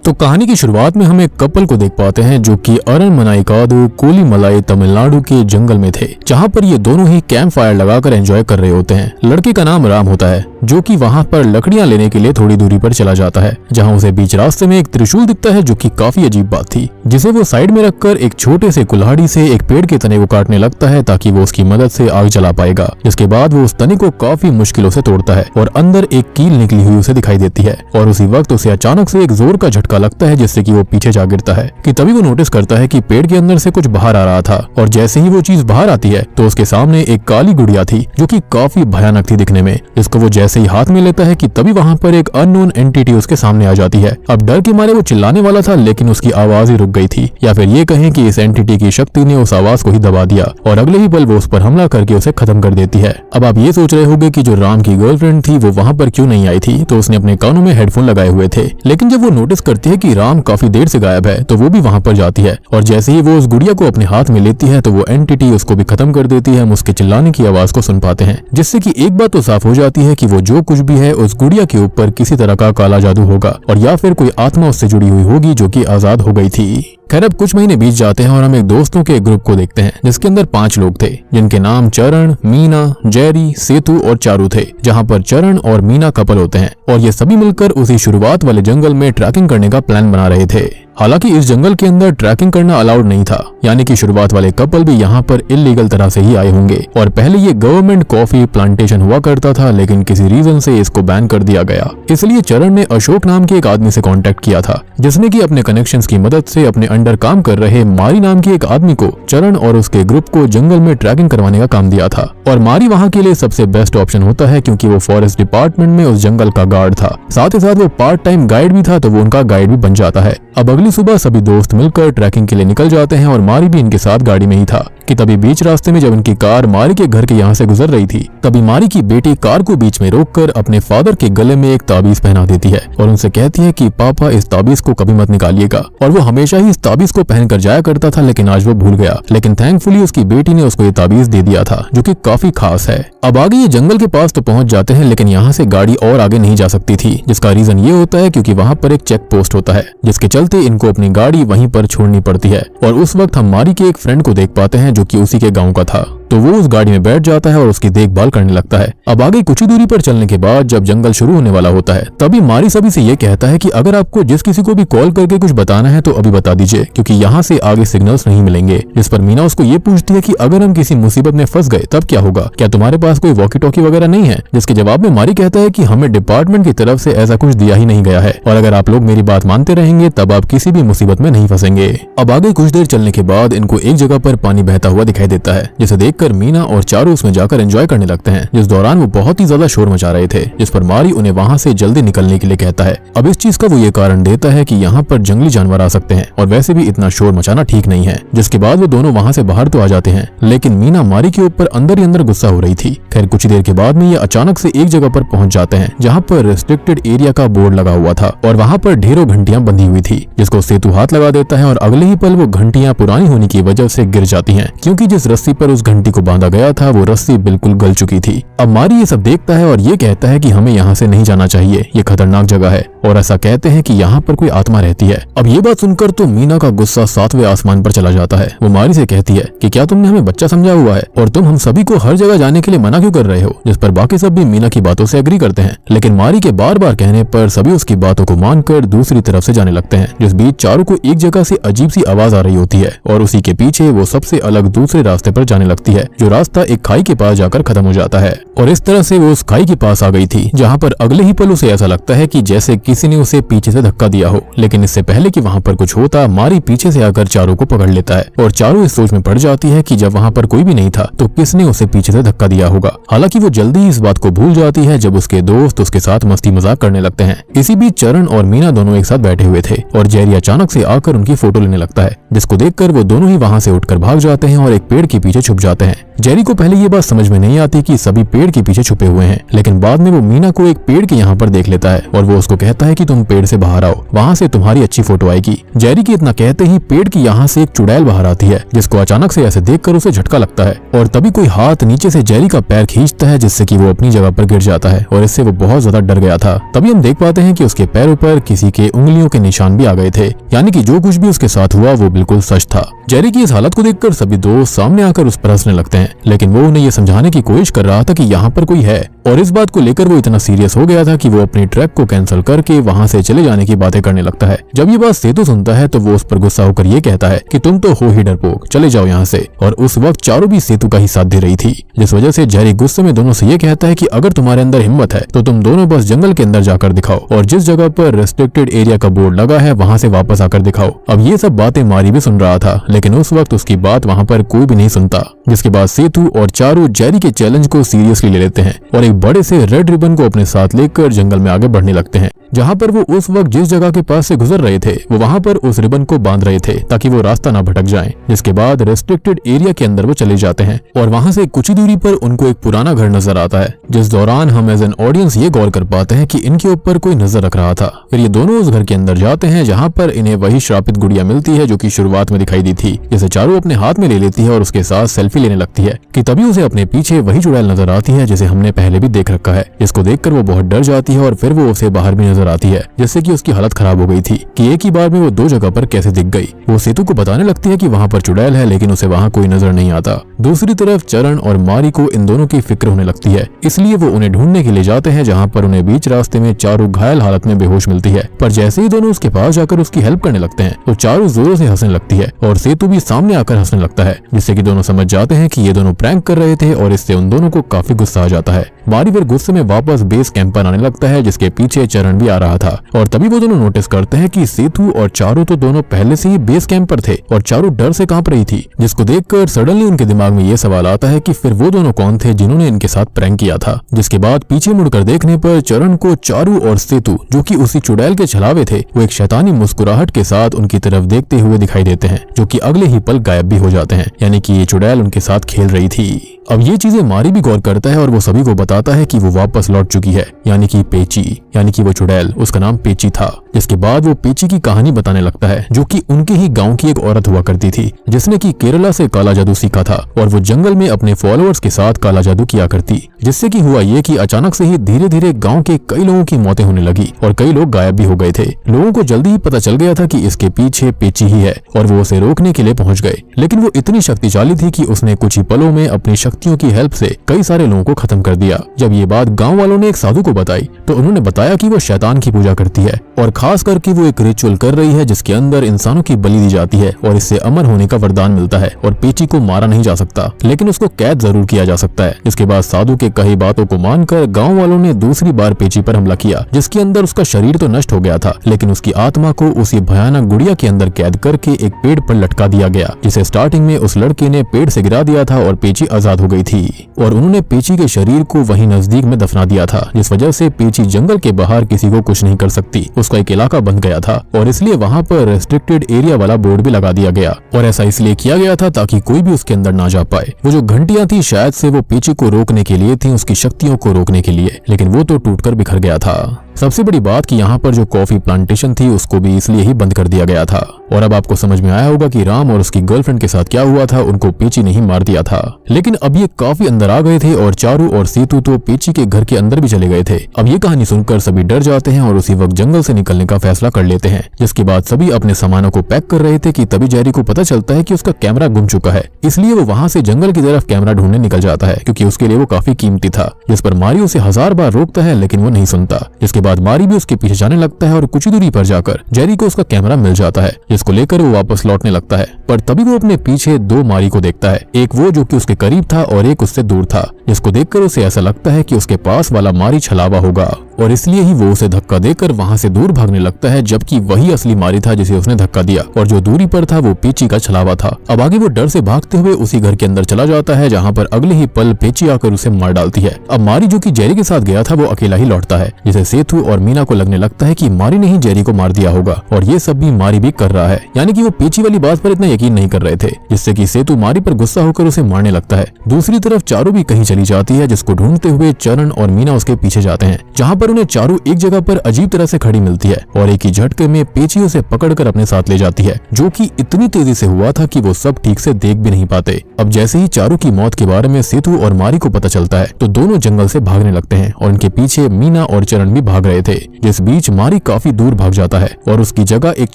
तो कहानी की शुरुआत में हम एक कपल को देख पाते हैं जो कि अरनमनाइकादु कोलीमलाई तमिलनाडु के जंगल में थे, जहां पर ये दोनों ही कैंप फायर लगाकर एंजॉय कर रहे होते हैं। लड़के का नाम राम होता है जो कि वहां पर लकड़ियां लेने के लिए थोड़ी दूरी पर चला जाता है, जहां उसे बीच रास्ते में एक त्रिशूल दिखता है जो कि काफी अजीब बात थी, जिसे वो साइड में रखकर एक छोटे से कुल्हाड़ी से एक पेड़ के तने को काटने लगता है ताकि वो उसकी मदद से आग जला पाएगा। जिसके बाद वो उस तने को काफी मुश्किलों से तोड़ता है और अंदर एक कील निकली हुई उसे दिखाई देती है और उसी वक्त उसे अचानक से एक जोर का झटका लगता है जिससे कि वो पीछे जा गिरता है। कि तभी वो नोटिस करता है कि पेड़ के अंदर से कुछ बाहर आ रहा था और जैसे ही वो चीज बाहर आती है तो उसके सामने एक काली गुड़िया थी जो कि काफी भयानक थी दिखने में, जिसको वो जैसे ही हाथ में लेता है कि तभी वहां पर एक अननोन एंटिटी उसके सामने आ जाती है। अब डर के मारे वो चिल्लाने वाला था लेकिन उसकी आवाज ही रुक गई थी, या फिर ये कहें कि इस एंटिटी की शक्ति ने उस आवाज को ही दबा दिया और अगले ही पल वो उस पर हमला करके उसे खत्म कर देती है। अब आप ये सोच रहे होंगे कि जो राम की गर्लफ्रेंड थी वो वहां पर क्यों नहीं आई थी, तो उसने अपने कानों में हेडफोन लगाए हुए थे। लेकिन जब वो नोटिस करती है कि राम काफी देर से गायब है तो वो भी वहां पर जाती है और जैसे ही वो उस गुड़िया को अपने हाथ में लेती है तो वो एंटिटी उसको भी खत्म कर देती है। हम उसके चिल्लाने की आवाज को सुन पाते हैं, जिससे कि एक बात तो साफ हो जाती है कि वो जो कुछ भी है उस गुड़िया के ऊपर किसी तरह का काला जादू होगा और या फिर कोई आत्मा उससे जुड़ी हुई होगी जो कि आजाद हो गई थी। खैर अब कुछ महीने बीत जाते हैं और हम एक दोस्तों के ग्रुप को देखते हैं जिसके अंदर 5 लोग थे, जिनके नाम चरण, मीना, जेरी, सेतु और चारू थे, जहां पर चरण और मीना कपल होते हैं और ये सभी मिलकर उसी शुरुआत वाले जंगल में ट्रैकिंग करने का प्लान बना रहे थे। हालांकि इस जंगल के अंदर ट्रैकिंग करना अलाउड नहीं था, यानी कि शुरुआत वाले कपल भी यहाँ पर इलीगल तरह से ही आए होंगे और पहले ये गवर्नमेंट कॉफी प्लांटेशन हुआ करता था लेकिन किसी रीजन से इसको बैन कर दिया गया। इसलिए चरण ने अशोक नाम के एक आदमी से कांटेक्ट किया था जिसने की अपने कनेक्शंस की मदद से अपने अंडर काम कर रहे मारी नाम के एक आदमी को चरण और उसके ग्रुप को जंगल में ट्रैकिंग करवाने का काम दिया था। और मारी वहाँ के लिए सबसे बेस्ट ऑप्शन होता है क्योंकि वो फॉरेस्ट डिपार्टमेंट में उस जंगल का गार्ड था, साथ ही साथ वो पार्ट टाइम गाइड भी था, तो वो उनका गाइड भी बन जाता है। अब अगली सुबह सभी दोस्त मिलकर ट्रैकिंग के लिए निकल जाते हैं और मारी भी इनके साथ गाड़ी में ही था कि तभी बीच रास्ते में जब इनकी कार मारी के घर के यहाँ से गुजर रही थी तभी मारी की बेटी कार को बीच में रोककर अपने फादर के गले में एक ताबीज पहना देती है और उनसे कहती है कि पापा इस ताबीज को कभी मत निकालिएगा। और वो हमेशा ही इस ताबीज को पहन कर जाया करता था लेकिन आज वो भूल गया, लेकिन थैंकफुली उसकी बेटी ने उसको ये ताबीज दे दिया था जो कि काफी खास है। अब आगे ये जंगल के पास तो पहुंच जाते हैं लेकिन यहाँ से गाड़ी और आगे नहीं जा सकती थी, जिसका रीजन ये होता है क्योंकि वहाँ पर एक चेक पोस्ट होता है जिसके चलते इनको अपनी गाड़ी वहीं पर छोड़नी पड़ती है। और उस वक्त हम मारी के एक फ्रेंड को देख पाते हैं जो कि उसी के गाँव का था, तो वो उस गाड़ी में बैठ जाता है और उसकी देखभाल करने लगता है। अब आगे कुछ ही दूरी पर चलने के बाद जब जंगल शुरू होने वाला होता है तभी मारी सभी से ये कहता है कि अगर आपको जिस किसी को भी कॉल करके कुछ बताना है तो अभी बता दीजिए क्योंकि यहाँ से आगे सिग्नल्स नहीं मिलेंगे। जिस पर मीना उसको ये पूछती है कि अगर हम किसी मुसीबत में फंस गए तब क्या होगा, क्या तुम्हारे पास कोई वॉकी टॉकी वगैरह नहीं है? जिसके जवाब में मारी कहता है कि हमें डिपार्टमेंट की तरफ से ऐसा कुछ दिया ही नहीं गया है और अगर आप लोग मेरी बात मानते रहेंगे तब आप किसी भी मुसीबत में नहीं फंसेंगे। अब आगे कुछ देर चलने के बाद इनको एक जगह पर पानी बहता हुआ दिखाई देता है, जिसे देखकर मीना और चारों उसमें जाकर एंजॉय करने लगते हैं, जिस दौरान वो बहुत ही ज्यादा शोर मचा रहे थे, जिस पर मारी उन्हें वहां से जल्दी निकलने के लिए कहता है। अब इस चीज का वो ये कारण देता है कि यहाँ पर जंगली जानवर आ सकते हैं और वैसे भी इतना शोर मचाना ठीक नहीं है। जिसके बाद वो दोनों वहां से बाहर तो आ जाते हैं लेकिन मीना मारी के ऊपर अंदर ही अंदर गुस्सा हो रही थी। खैर कुछ देर के बाद में ये अचानक से एक जगह पर पहुंच जाते हैं जहाँ पर रेस्ट्रिक्टेड एरिया का बोर्ड लगा हुआ था और वहाँ पर ढेरों घंटियां बंधी हुई थी, जिसको सेतु हाथ लगा देता है और अगले ही पल वो घंटियां पुरानी होने की वजह से गिर जाती हैं क्योंकि जिस रस्सी पर उस घंटी को बांधा गया था वो रस्सी बिल्कुल गल चुकी थी। अब मारी ये सब देखता है और ये कहता है कि हमें यहाँ से नहीं जाना चाहिए, ये खतरनाक जगह है और ऐसा कहते हैं कि यहाँ पर कोई आत्मा रहती है। अब ये बात सुनकर तो मीना का गुस्सा 7वें आसमान पर चला जाता है। वो मारी से कहती है कि क्या तुमने हमें बच्चा समझा हुआ है और तुम हम सभी को हर जगह जाने के लिए मना क्यों कर रहे हो? जिस पर बाकी सब भी मीना की बातों से एग्री करते हैं लेकिन मारी के बार बार कहने पर सभी उसकी बातों को मानकर दूसरी तरफ से जाने लगते हैं। जिस बीच चारों को एक जगह से अजीब सी आवाज आ रही होती है और उसी के पीछे वो सबसे अलग दूसरे रास्ते पर जाने लगती है, जो रास्ता एक खाई के पास जाकर खत्म हो जाता है। और इस तरह से वो उस खाई के पास आ गई थी जहाँ पर अगले ही पल उसे ऐसा लगता है कि जैसे किसी ने उसे पीछे से धक्का दिया हो, लेकिन इससे पहले कि वहाँ पर कुछ होता मारी पीछे से आकर चारों को पकड़ लेता है और चारों इस सोच में पड़ जाती है कि जब वहाँ पर कोई भी नहीं था तो किसने उसे पीछे से धक्का दिया होगा। हालांकि वो जल्दी ही इस बात को भूल जाती है जब उसके दोस्त उसके साथ मस्ती मजाक करने लगते हैं। इसी बीच चरण और मीना दोनों एक साथ बैठे हुए थे और जेरी अचानक से आकर उनकी फोटो लेने लगता है, जिसको देखकर वो दोनों ही वहाँ से उठकर भाग जाते हैं और एक पेड़ के पीछे छुप जाते हैं। जेरी को पहले ये बात समझ में नहीं आती कि सभी पेड़ के पीछे छुपे हुए हैं, लेकिन बाद में वो मीना को एक पेड़ के यहाँ पर देख लेता है और वो उसको कहता है कि तुम पेड़ से बाहर आओ, वहाँ से तुम्हारी अच्छी फोटो आएगी। जेरी की इतना कहते ही पेड़ की यहाँ से एक चुड़ैल बाहर आती है, जिसको अचानक से ऐसे देखकर उसे झटका लगता है और तभी कोई हाथ नीचे से जेरी का पैर खींचता है, जिससे कि वो अपनी जगह पर गिर जाता है और इससे वो बहुत ज्यादा डर गया था। तभी हम देख पाते हैं कि उसके पैरों पर किसी के उंगलियों के निशान भी आ गए थे, यानी कि जो कुछ भी उसके साथ हुआ वो बिल्कुल सच था। जेरी की इस हालत को देखकर सभी दोस्त सामने आकर उस पर हंसने लगते हैं, लेकिन वो उन्हें ये समझाने की कोशिश कर रहा था कि यहाँ पर कोई है और इस बात को लेकर वो इतना सीरियस हो गया था कि वो अपनी ट्रैक को कैंसिल करके वहाँ से चले जाने की बातें करने लगता है। जब ये बात सेतु सुनता है तो वो उस पर गुस्सा होकर ये कहता है कि तुम तो हो ही डरपोक, चले जाओ यहाँ से। और उस वक्त चारू भी सेतु का ही साथ दे रही थी, जिस वजह से जेरी गुस्से में दोनों से ये कहता है कि अगर तुम्हारे अंदर हिम्मत है तो तुम दोनों बस जंगल के अंदर जाकर दिखाओ और जिस जगह पर रेस्ट्रिक्टेड एरिया का बोर्ड लगा है वहाँ से वापस आकर दिखाओ। अब ये सब बातें मारी भी सुन रहा था, लेकिन उस वक्त उसकी बात वहाँ पर कोई भी नहीं सुनता। जिसके बाद सेतु और चारू जेरी के चैलेंज को सीरियसली ले लेते हैं और एक बड़े से रेड रिबन को अपने साथ लेकर जंगल में आगे बढ़ने लगते हैं। जहाँ पर वो उस वक्त जिस जगह के पास से गुजर रहे थे वो वहाँ पर उस रिबन को बांध रहे थे ताकि वो रास्ता ना भटक जाएं। जिसके बाद रेस्ट्रिक्टेड एरिया के अंदर वो चले जाते हैं और वहाँ से कुछ ही दूरी पर उनको एक पुराना घर नजर आता है, जिस दौरान हम एज एन ऑडियंस ये गौर कर पाते हैं कि इनके ऊपर कोई नजर रख रहा था। फिर ये दोनों उस घर के अंदर जाते हैं जहाँ पर इन्हें वही श्रापित गुड़िया मिलती है जो कि शुरुआत में दिखाई दी थी, जिसे चारू अपने हाथ में ले लेती है और उसके साथ सेल्फी लेने लगती है कि तभी उसे अपने पीछे वही चुड़ैल नजर आती है जिसे हमने पहले भी देख रखा है। जिसको देखकर वो बहुत डर जाती है और फिर वो उसे बाहर भी नजर आती है, जिससे कि उसकी हालत खराब हो गई थी कि एक ही बार में वो दो जगह पर कैसे दिख गई। वो सेतु को बताने लगती है कि वहाँ पर चुड़ैल है, लेकिन उसे वहाँ कोई नजर नहीं आता। दूसरी तरफ चरण और मारी को इन दोनों की फिक्र होने लगती है, इसलिए वो उन्हें ढूंढने के लिए जाते हैं, जहाँ पर उन्हें बीच रास्ते में चारू घायल हालत में बेहोश मिलती है। पर जैसे ही दोनों उसके पास जाकर उसकी हेल्प करने लगते हैं तो चारू जोरों से हंसने लगती है और सेतु भी सामने आकर हंसने लगता है, जिससे कि दोनों समझ जाते हैं कि ये दोनों प्रैंक कर रहे थे और इससे उन दोनों को काफी गुस्सा आ जाता है। मारी फिर गुस्से में वापस बेस कैंप पर आने लगता है, जिसके पीछे चरण भी आ रहा था और तभी वो दोनों नोटिस करते हैं कि सेतु और चारू तो दोनों पहले से ही बेस कैंप पर थे और चारू डर से कांप रही थी। जिसको देखकर सडनली उनके दिमाग में ये सवाल आता है कि फिर वो दोनों कौन थे जिन्होंने इनके साथ प्रैंक किया था। जिसके बाद पीछे मुड़कर देखने पर चरण को चारू और सेतु जो कि उसी चुड़ैल के छलावे थे वो एक शैतानी मुस्कुराहट के साथ उनकी तरफ देखते हुए दिखाई देते हैं, जो कि अगले ही पल गायब भी हो जाते हैं, यानी कि ये चुड़ैल उनके साथ खेल रही थी। अब ये चीजें मारी भी गौर करता है और वो सभी को बताता है कि वो वापस लौट चुकी है, यानी कि पेची, यानी कि वो चुड़ैल, उसका नाम पेची था। जिसके बाद वो पेची की कहानी बताने लगता है, जो कि उनके ही गांव की एक औरत हुआ करती थी जिसने कि केरला से काला जादू सीखा था और वो जंगल में अपने फॉलोअर्स के साथ काला जादू किया करती। जिससे कि हुआ ये कि अचानक से ही धीरे धीरे गांव के कई लोगों की मौतें होने लगी और कई लोग गायब भी हो गए थे। लोगों को जल्दी ही पता चल गया था कि इसके पीछे पेची ही है और वो उसे रोकने के लिए पहुंच गए, लेकिन वो इतनी शक्तिशाली थी कि उसने कुछ ही पलों में अपनी शक्तियों की हेल्प से कई सारे लोगों को खत्म कर दिया। जब ये बात गांव वालों ने एक साधु को बताई तो उन्होंने बताया कि वो शैतान की पूजा करती है और खास करके वो एक रिचुअल कर रही है जिसके अंदर इंसानों की बलि दी जाती है और इससे अमर होने का वरदान मिलता है और पेची को मारा नहीं जा सकता, लेकिन उसको कैद जरूर किया जा सकता है। इसके बाद साधु के कई बातों को मानकर गांव वालों ने दूसरी बार पेची पर हमला किया, जिसके अंदर उसका शरीर तो नष्ट हो गया था, लेकिन उसकी आत्मा को उसी भयानक गुड़िया के अंदर कैद करके एक पेड़ पर लटका दिया गया, जिसे स्टार्टिंग में उस लड़के ने पेड़ से गिरा दिया था और पेची आजाद हो गई थी और उन्होंने पेची के शरीर को वहीं नजदीक में दफना दिया था, जिस वजह से पेची जंगल के बाहर किसी को कुछ नहीं कर सकती। उसका एक इलाका बन गया था और इसलिए वहाँ पर रेस्ट्रिक्टेड एरिया वाला बोर्ड भी लगा दिया गया और ऐसा इसलिए किया गया था ताकि कोई भी उसके अंदर ना जा पाए। वो जो घंटियां थी शायद से वो पेची को रोकने के लिए थी, उसकी शक्तियों को रोकने के लिए, लेकिन वो तो टूटकर बिखर गया था। सबसे बड़ी बात कि यहाँ पर जो कॉफी प्लांटेशन थी उसको भी इसलिए ही बंद कर दिया गया था। और अब आपको समझ में आया होगा कि राम और उसकी गर्लफ्रेंड के साथ क्या हुआ था, उनको पेची नहीं मार दिया था। लेकिन अब ये काफी अंदर आ गए थे और चारू और सेतु तो पेची के घर के अंदर भी चले गए थे। अब ये कहानी सुनकर सभी डर जाते हैं और उसी वक्त जंगल से निकलने का फैसला कर लेते हैं। जिसके बाद सभी अपने सामानों को पैक कर रहे थे कि तभी जेरी को पता चलता है कि उसका कैमरा गुम चुका है, इसलिए वो वहाँ से जंगल की तरफ कैमरा ढूंढने निकल जाता है क्योंकि उसके लिए वो काफी कीमती था। जिस पर मारी उसे 1000 बार रोकता है लेकिन वो नहीं सुनता। जिसके बाद मारी भी उसके पीछे जाने लगता है और कुछ ही दूरी पर जाकर जेरी को उसका कैमरा मिल जाता है, जिसको लेकर वो वापस लौटने लगता है। पर तभी वो अपने पीछे दो मारी को देखता है, एक वो जो कि उसके करीब था और एक उससे दूर था। जिसको देखकर उसे ऐसा लगता है कि उसके पास वाला मारी छलावा होगा और इसलिए ही वो उसे धक्का देकर वहां से दूर भागने लगता है, जबकि वही असली मारी था जिसे उसने धक्का दिया और जो दूरी पर था वो पेची का छलावा था। अब आगे वो डर से भागते हुए उसी घर के अंदर चला जाता है, जहाँ पर अगले ही पल पेची आकर उसे मार डालती है। अब मारी जो कि जेरी के साथ गया था वो अकेला ही लौटता है, जिसे सेतु और मीना को लगने लगता है कि मारी ने ही जेरी को मार दिया होगा और ये सब भी मारी भी कर रहा है, यानी कि वो पेची वाली बात पर इतना यकीन नहीं कर रहे थे, जिससे कि सेतु मारी पर गुस्सा होकर उसे मारने लगता है। दूसरी तरफ चारू भी कहीं चली जाती है, जिसको ढूंढते हुए चरण और मीना उसके पीछे जाते हैं, जहाँ पर उन्हें चारू एक जगह पर अजीब तरह से खड़ी मिलती है और एक ही झटके में पेची उसे पकड़कर अपने साथ ले जाती है, जो कि इतनी तेजी से हुआ था कि वो सब ठीक से देख भी नहीं पाते। अब जैसे ही चारू की मौत के बारे में सेतु और मारी को पता चलता है तो दोनों जंगल से भागने लगते हैं और इनके पीछे मीना और चरण भी भाग रहे थे। जिस बीच मारी काफी दूर भाग जाता है और उसकी जगह एक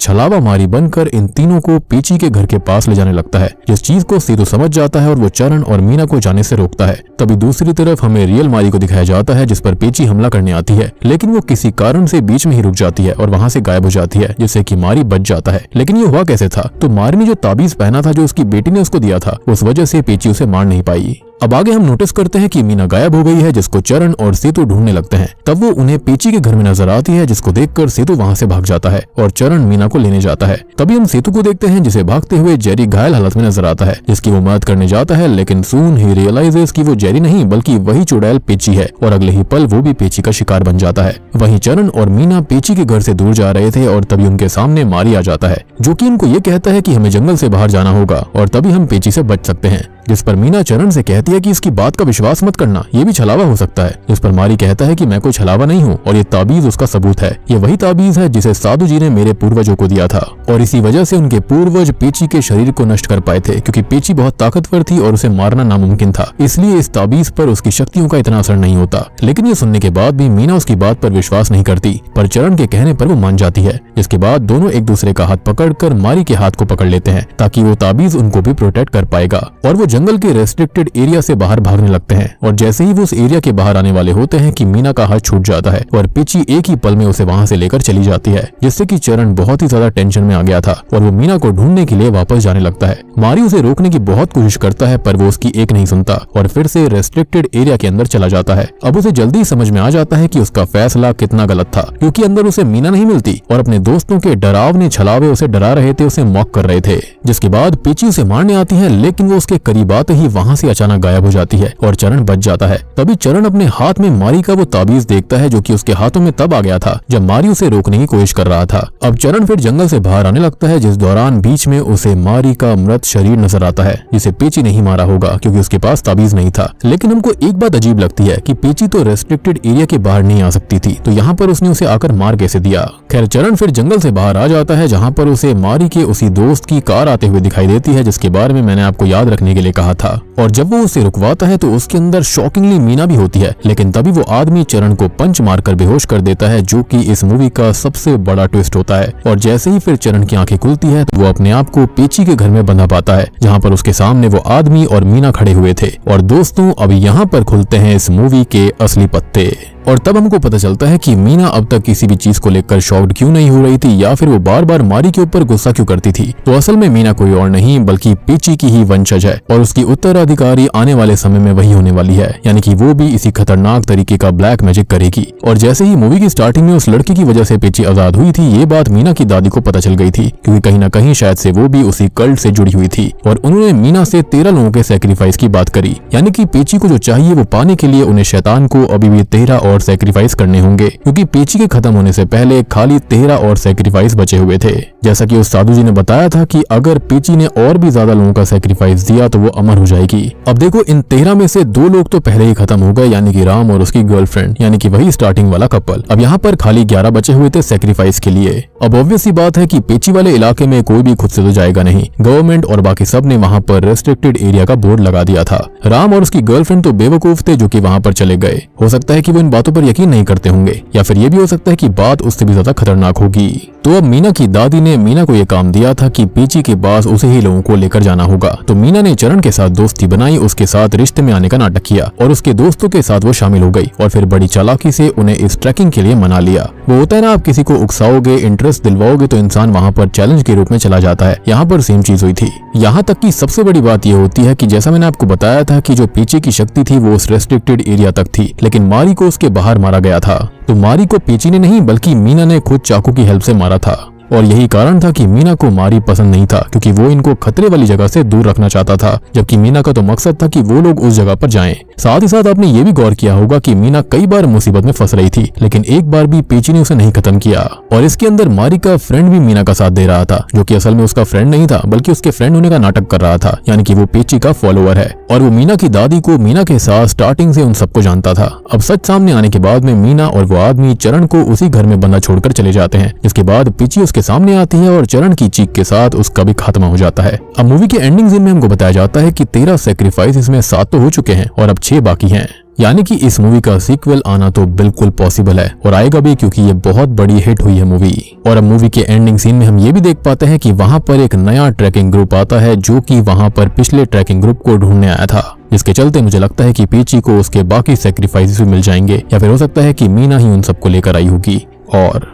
छलावा मारी बनकर इन तीनों को पेची के घर के पास ले जाने लगता है, जिस चीज को सेतु समझ जाता है और वो चरण और मीना को जाने से रोकता है। तभी दूसरी तरफ हमें रियल मारी को दिखाया जाता है, जिस पर पेची हमला करने आती है, लेकिन वो किसी कारण से बीच में ही रुक जाती है और वहां से गायब हो जाती है, जिससे कि मारी बच जाता है। लेकिन ये हुआ कैसे था? तो मारी ने जो ताबीज पहना था जो उसकी बेटी ने उसको दिया था, उस वजह से पेची उसे मार नहीं पाई। अब आगे हम नोटिस करते हैं कि मीना गायब हो गई है, जिसको चरण और सेतु ढूंढने लगते हैं। तब वो उन्हें पेची के घर में नजर आती है, जिसको देखकर सेतु वहां से भाग जाता है और चरण मीना को लेने जाता है। तभी हम सेतु को देखते हैं, जिसे भागते हुए जेरी घायल हालत में नजर आता है, जिसकी वो मदद करने जाता है, लेकिन सून ही रियलाइजेस कि वो जेरी नहीं बल्कि वही चुड़ैल पेची है और अगले ही पल वो भी पेची का शिकार बन जाता है। वहीं चरण और मीना पेची के घर से दूर जा रहे थे और तभी उनके सामने मारी आ जाता है, जो कि इनको ये कहता है कि हमें जंगल से बाहर जाना होगा और तभी हम पेची से बच सकते हैं। जिस पर मीना चरण से कहती है कि इसकी बात का विश्वास मत करना, ये भी छलावा हो सकता है। जिस पर मारी कहता है कि मैं कोई छलावा नहीं हूँ और ये ताबीज उसका सबूत है। ये वही ताबीज है जिसे साधु जी ने मेरे पूर्वजों को दिया था और इसी वजह से उनके पूर्वज पेची के शरीर को नष्ट कर पाए थे, क्योंकि पेची बहुत ताकतवर थी और उसे मारना नामुमकिन था। इसलिए इस ताबीज पर उसकी शक्तियों का इतना असर नहीं होता। लेकिन ये सुनने के बाद भी मीना उसकी बात पर विश्वास नहीं करती, पर चरण के कहने पर वो मान जाती है। जिसके बाद दोनों एक दूसरे का हाथ पकड़कर मारी के हाथ को पकड़ लेते हैं, ताकि वो ताबीज उनको भी प्रोटेक्ट कर पाएगा और वो जंगल के रेस्ट्रिक्टेड एरिया से बाहर भागने लगते हैं। और जैसे ही वो उस एरिया के बाहर आने वाले होते हैं कि मीना का हाथ छूट जाता है और पेची एक ही पल में उसे वहां से लेकर चली जाती है, जिससे कि चरण बहुत ही ज्यादा टेंशन में आ गया था और वो मीना को ढूंढने के लिए वापस जाने लगता है। मारी उसे रोकने की बहुत कोशिश करता है, पर वो उसकी एक नहीं सुनता और फिर से रेस्ट्रिक्टेड एरिया के अंदर चला जाता है। अब उसे जल्दी समझ में आ जाता है कि उसका फैसला कितना गलत था, क्योंकि अंदर उसे मीना नहीं मिलती और अपने दोस्तों के डरावने छलावे उसे डरा रहे थे, उसे मॉक कर रहे थे। जिसके बाद पेची उसे मारने आती है, लेकिन वो उसके करीब आते ही वहां से अचानक गायब हो जाती है और चरण बच जाता है। तभी चरण अपने हाथ में मारी का वो ताबीज देखता है, जो कि उसके हाथों में तब आ गया था जब मारी उसे रोकने की कोशिश कर रहा था। अब चरण फिर जंगल से बाहर आने लगता है, जिस दौरान बीच में उसे मारी का मृत शरीर नजर आता है, जिसे पेची नहीं मारा होगा क्योंकि उसके पास ताबीज नहीं था। लेकिन हमको एक बात अजीब लगती है कि पेची तो रेस्ट्रिक्टेड एरिया के बाहर नहीं आ सकती थी, तो यहाँ पर उसने उसे आकर मार कैसे दिया? खैर चरण फिर जंगल से बाहर आ जाता है, जहाँ पर उसे मारी के उसी दोस्त की कार आते हुए दिखाई देती है, जिसके बारे में मैंने आपको याद रखने के लिए कहा था। और जब वो उसे रुकवाता है तो उसके अंदर शॉकिंगली मीना भी होती है, लेकिन तभी वो आदमी चरण को पंच मारकर बेहोश कर देता है, जो कि इस मूवी का सबसे बड़ा ट्विस्ट होता है। और जैसे ही फिर चरण की आंखें खुलती है तो वो अपने आप को पेची के घर में बंधा पाता है, जहाँ पर उसके सामने वो आदमी और मीना खड़े हुए थे। और दोस्तों अब यहाँ पर खुलते हैं इस मूवी के असली पत्ते और तब हमको पता चलता है कि मीना अब तक किसी भी चीज को लेकर शॉक्ड क्यों नहीं हो रही थी, या फिर वो बार बार मारी के ऊपर गुस्सा क्यों करती थी। तो असल में मीना कोई और नहीं बल्कि पेची की ही वंशज है और उसकी उत्तराधिकारी आने वाले समय में वही होने वाली है, यानी कि वो भी इसी खतरनाक तरीके का ब्लैक मैजिक करेगी। और जैसे ही मूवी की स्टार्टिंग में उस लड़की की वजह से पेची आजाद हुई थी, ये बात मीना की दादी को पता चल गई थी, क्योंकि कहीं ना कहीं शायद से वो भी उसी कल्ट से जुड़ी हुई थी और उन्होंने मीना से 13 लोगों के सैक्रिफाइस की बात करी, यानी कि पेची को जो चाहिए वो पाने के लिए उन्हें शैतान को अभी भी 13 और सैक्रिफाइस करने होंगे, क्योंकि पेची के खत्म होने से पहले खाली 13 और सैक्रिफाइस बचे हुए थे। जैसा कि उस साधु जी ने बताया था कि अगर पेची ने और भी ज्यादा लोगों का सैक्रिफाइस दिया तो वो अमर हो जाएगी। अब देखो इन 13 में से 2 लोग तो पहले ही खत्म हो गए, यानी कि राम और उसकी गर्लफ्रेंड, यानी कि वही स्टार्टिंग वाला कपल। अब यहाँ पर खाली 11 बचे हुए थे सैक्रिफाइस के लिए। अब ऑब्वियस सी बात है कि पेची वाले इलाके में कोई भी खुद से तो जाएगा नहीं, गवर्नमेंट और बाकी सब ने वहाँ पर रेस्ट्रिक्टेड एरिया का बोर्ड लगा दिया था। राम और उसकी गर्लफ्रेंड तो बेवकूफ थे जो कि वहाँ पर चले गए। हो सकता है कि वो इन बातों पर यकीन नहीं करते होंगे, या फिर ये भी हो सकता है कि बात उससे भी ज्यादा खतरनाक होगी। तो अब मीना की दादी ने मीना को यह काम दिया था कि पीची के पास उसे ही लोगों को लेकर जाना होगा। तो मीना ने चरण के साथ दोस्ती बनाई, उसके साथ रिश्ते में आने का नाटक किया और उसके दोस्तों के साथ वो शामिल हो गई और फिर बड़ी चालाकी से उन्हें इस ट्रैकिंग के लिए मना लिया। वो होता है ना, आप किसी को उकसाओगे, इंटरेस्ट दिलवाओगे तो इंसान वहाँ पर चैलेंज के रूप में चला जाता है। यहाँ पर सेम चीज हुई थी। यहाँ तक कि सबसे बड़ी बात यह होती है कि जैसा मैंने आपको बताया था कि जो पीछे की शक्ति थी वो उस रेस्ट्रिक्टेड एरिया तक थी, लेकिन मारी को उसके बाहर मारा गया था। तो मारी को पीची ने नहीं बल्कि मीना ने खुद चाकू की हेल्प से मारा था। और यही कारण था कि मीना को मारी पसंद नहीं था, क्योंकि वो इनको खतरे वाली जगह से दूर रखना चाहता था, जबकि मीना का तो मकसद था कि वो लोग उस जगह पर जाएं। साथ ही साथ आपने ये भी गौर किया होगा कि मीना कई बार मुसीबत में फंस रही थी, लेकिन एक बार भी पीची ने उसे नहीं खत्म किया। और इसके अंदर मारी का फ्रेंड भी मीना का साथ दे रहा था, जो कि असल में उसका फ्रेंड नहीं था बल्कि उसके फ्रेंड होने का नाटक कर रहा था, यानी कि वो पीची का फॉलोअर है। और वो मीना की दादी को मीना के साथ स्टार्टिंग से उन सबको जानता था। अब सच सामने आने के बाद में मीना और वो आदमी चरण को उसी घर में बंदा छोड़कर चले जाते हैं, जिसके बाद पीची उसके सामने आती है और चरण की चीख के साथ उसका भी खात्मा हो जाता है। अब मूवी के एंडिंग सीन में हमको बताया जाता है कि 13 सेक्रीफाइस इसमें 7 तो हो चुके हैं और अब 6 बाकी हैं, यानी कि इस मूवी का सीक्वल आना तो बिल्कुल पॉसिबल है और आएगा भी, क्योंकि ये बहुत बड़ी हिट हुई है मूवी। और अब मूवी के एंडिंग सीन में हम ये भी देख पाते हैं कि वहां पर एक नया ट्रैकिंग ग्रुप आता है, जो कि वहां पर पिछले ट्रैकिंग ग्रुप को ढूंढने आया था, जिसके चलते मुझे लगता है कि पीची को उसके बाकी सेक्रीफाइसेस भी मिल जाएंगे, या फिर हो सकता है कि मीना ही उन सबको लेकर आई होगी। और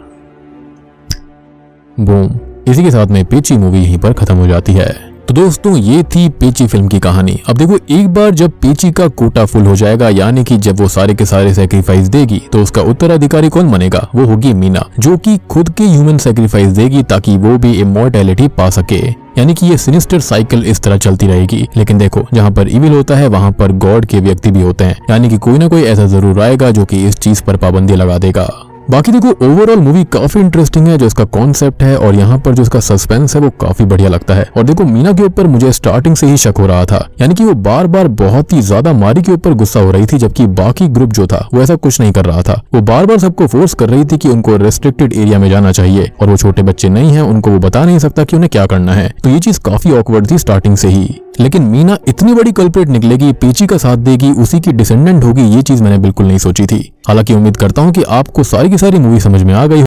बूम, इसी के साथ में पीची मूवी यहीं पर खत्म हो जाती है। तो दोस्तों ये थी पीची फिल्म की कहानी। अब देखो, एक बार जब पीची का कोटा फुल हो जाएगा, यानी कि जब वो सारे के सारे सेक्रीफाइस देगी, तो उसका उत्तराधिकारी कौन बनेगा? वो होगी मीना, जो कि खुद के ह्यूमन सेक्रीफाइस देगी ताकि वो भी इमॉर्टैलिटी पा सके। यानी कि ये सिनिस्टर साइकिल इस तरह चलती रहेगी। लेकिन देखो, जहाँ पर इविल होता है वहाँ पर गॉड के व्यक्ति भी होते हैं, यानी कि कोई ना कोई ऐसा जरूर आएगा जो कि इस चीज पर पाबंदी लगा देगा। बाकी देखो, ओवरऑल मूवी काफी इंटरेस्टिंग है, जो इसका कॉन्सेप्ट है और यहाँ पर जो इसका सस्पेंस है वो काफी बढ़िया लगता है। और देखो, मीना के ऊपर मुझे स्टार्टिंग से ही शक हो रहा था, यानी कि वो बार बार बहुत ही ज्यादा मारी के ऊपर गुस्सा हो रही थी, जबकि बाकी ग्रुप जो था वो ऐसा कुछ नहीं कर रहा था। वो बार बार सबको फोर्स कर रही थी कि उनको रेस्ट्रिक्टेड एरिया में जाना चाहिए, और वो छोटे बच्चे नहीं है, उनको वो बता नहीं सकता कि उन्हें क्या करना है। तो ये चीज काफी ऑकवर्ड थी स्टार्टिंग से ही। लेकिन मीना इतनी बड़ी कल्प्रेट निकलेगी, पीची का साथ देगी, उसी की डिसेंडेंट होगी, ये चीज मैंने बिल्कुल नहीं सोची थी। हालांकि उम्मीद करता हूँ कि आपको सारी की सारी मूवी समझ में आ गई।